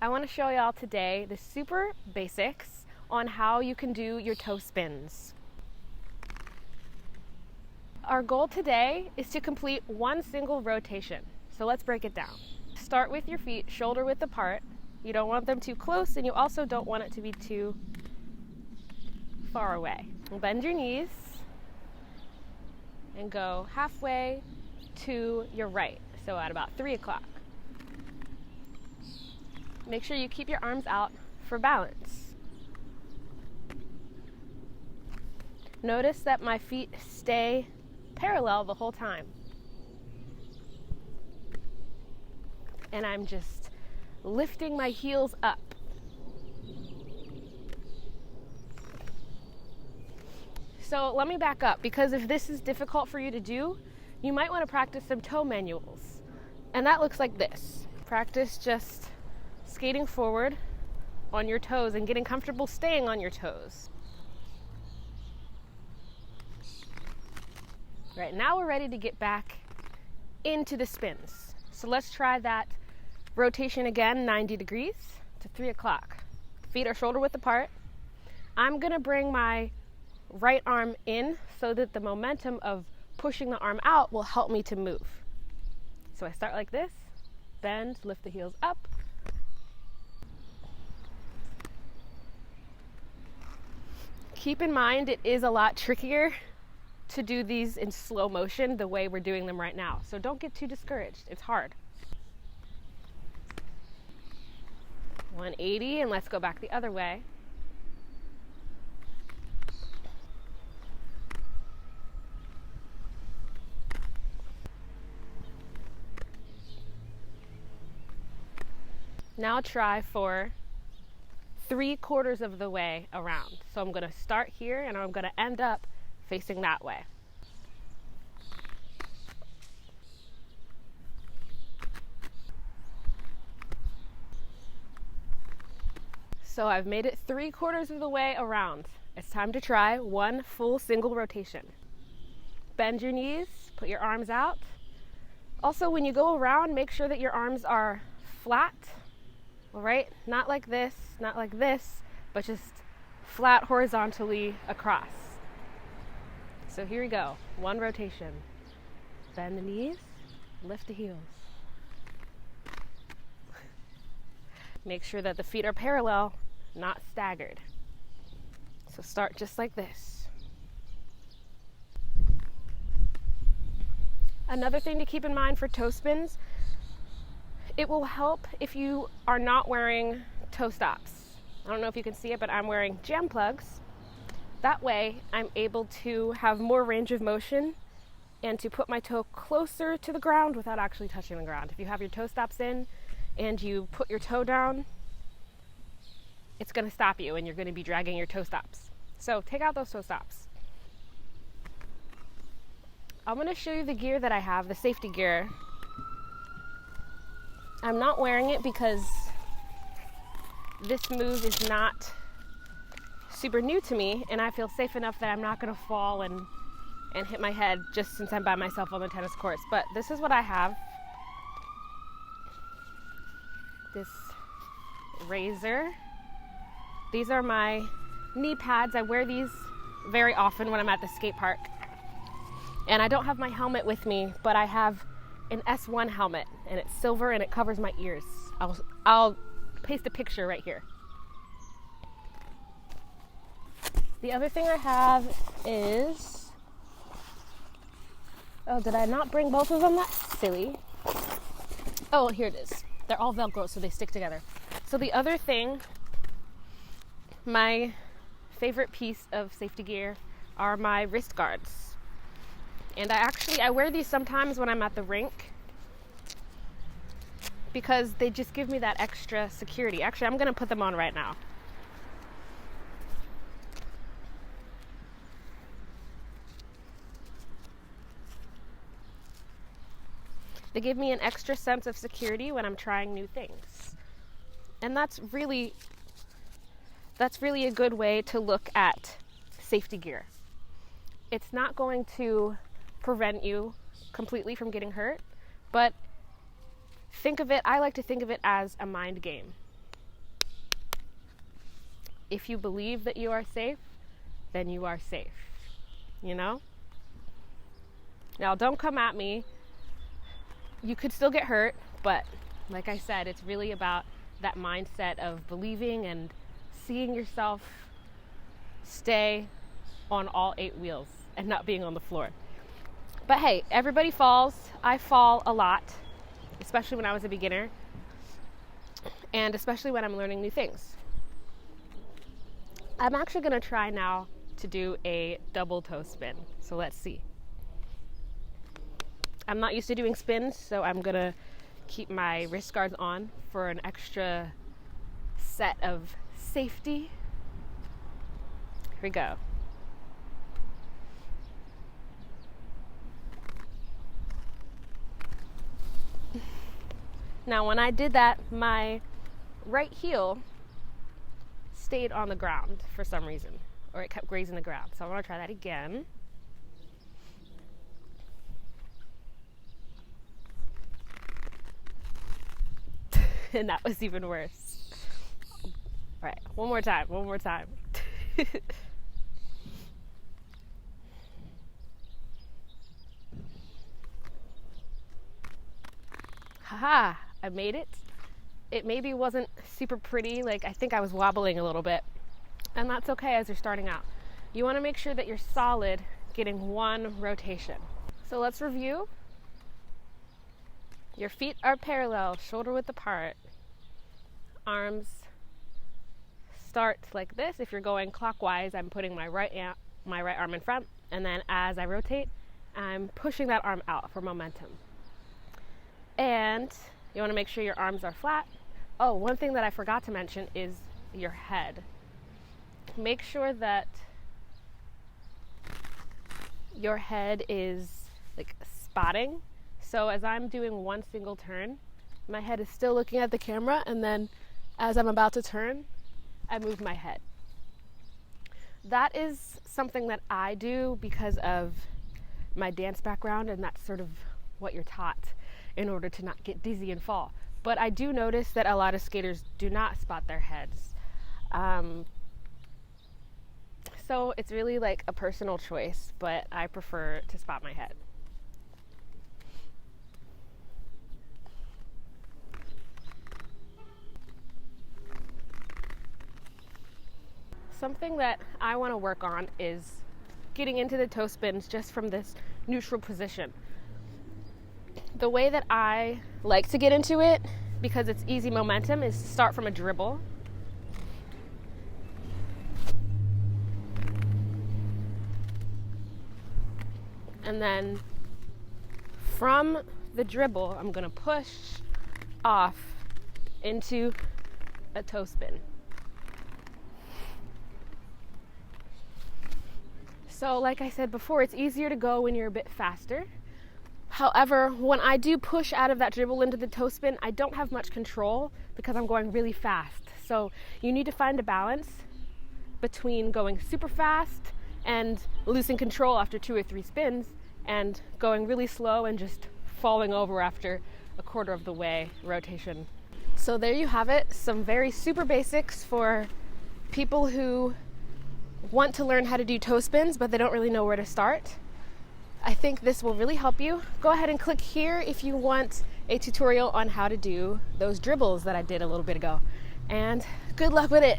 I want to show y'all today the super basics on how you can do your toe spins. Our goal today is to complete one single rotation. So let's break it down. Start with your feet shoulder width apart. You don't want them too close, and you also don't want it to be too far away. Bend your knees and go halfway to your right, so at about 3 o'clock. Make sure you keep your arms out for balance. Notice that my feet stay parallel the whole time. And I'm just lifting my heels up. So let me back up, because if this is difficult for you to do, you might want to practice some toe manuals. And that looks like this. Practice just skating forward on your toes and getting comfortable staying on your toes. Right, now we're ready to get back into the spins. So let's try that rotation again, 90 degrees to 3 o'clock. Feet are shoulder width apart. I'm gonna bring my right arm in so that the momentum of pushing the arm out will help me to move. So I start like this, bend, lift the heels up. Keep in mind it is a lot trickier to do these in slow motion the way we're doing them right now. So don't get too discouraged, it's hard. 180, and let's go back the other way. Now try for 3/4 of the way around. So I'm gonna start here and I'm gonna end up facing that way. So I've made it 3/4 of the way around. It's time to try one full single rotation. Bend your knees, put your arms out. Also, when you go around, make sure that your arms are flat. All right, not like this, but just flat horizontally across. So here we go, one rotation. Bend the knees, lift the heels. Make sure that the feet are parallel, not staggered. So start just like this. Another thing to keep in mind for toe spins, it will help if you are not wearing toe stops. I don't know if you can see it, but I'm wearing jam plugs. That way, I'm able to have more range of motion and to put my toe closer to the ground without actually touching the ground. If you have your toe stops in and you put your toe down, it's going to stop you and you're going to be dragging your toe stops. So take out those toe stops. I'm going to show you the gear that I have, the safety gear. I'm not wearing it because this move is not super new to me, and I feel safe enough that I'm not going to fall and hit my head just since I'm by myself on the tennis courts. But this is what I have. This razor. These are my knee pads. I wear these very often when I'm at the skate park. And I don't have my helmet with me, but I have an S1 helmet, and it's silver and it covers my ears. I'll paste a picture right here. The other thing I have is, oh, did I not bring both of them? That's silly. Oh, here it is. They're all Velcro, so they stick together. So the other thing, my favorite piece of safety gear are my wrist guards. And I wear these sometimes when I'm at the rink because they just give me that extra security. Actually, I'm going to put them on right now. They give me an extra sense of security when I'm trying new things. And that's really a good way to look at safety gear. It's not going to prevent you completely from getting hurt, but I like to think of it as a mind game. if you believe that you are safe, then you are safe, you know? Now, don't come at me. You could still get hurt, but like I said, it's really about that mindset of believing and seeing yourself stay on all 8 wheels and not being on the floor. But hey, everybody falls. I fall a lot, especially when I was a beginner, and especially when I'm learning new things. I'm actually going to try now to do a double toe spin. So let's see. I'm not used to doing spins, so I'm going to keep my wrist guards on for an extra set of safety. Here we go. Now, when I did that, my right heel stayed on the ground for some reason, or it kept grazing the ground. So I want to try that again. And that was even worse. All right, one more time. Haha, I made it. It maybe wasn't super pretty, like I think I was wobbling a little bit. And that's okay as you're starting out. You want to make sure that you're solid, getting one rotation. So let's review. Your feet are parallel, shoulder width apart. Arms start like this. If you're going clockwise, I'm putting my right arm in front, and then as I rotate, I'm pushing that arm out for momentum. And you want to make sure your arms are flat. Oh, one thing that I forgot to mention is your head. Make sure that your head is like spotting. So as I'm doing one single turn, my head is still looking at the camera, and then as I'm about to turn, I move my head. That is something that I do because of my dance background, and that's sort of what you're taught in order to not get dizzy and fall. But I do notice that a lot of skaters do not spot their heads. So it's really like a personal choice, but I prefer to spot my head. Something that I want to work on is getting into the toe spins just from this neutral position. The way that I like to get into it, because it's easy momentum, is to start from a dribble. And then from the dribble, I'm going to push off into a toe spin. So like I said before, it's easier to go when you're a bit faster. However, when I do push out of that dribble into the toe spin, I don't have much control because I'm going really fast. So you need to find a balance between going super fast and losing control after 2 or 3 spins, and going really slow and just falling over after a quarter of the way rotation. So there you have it, some very super basics for people who want to learn how to do toe spins, but they don't really know where to start. I think this will really help you. Go ahead and click here if you want a tutorial on how to do those dribbles that I did a little bit ago. And good luck with it.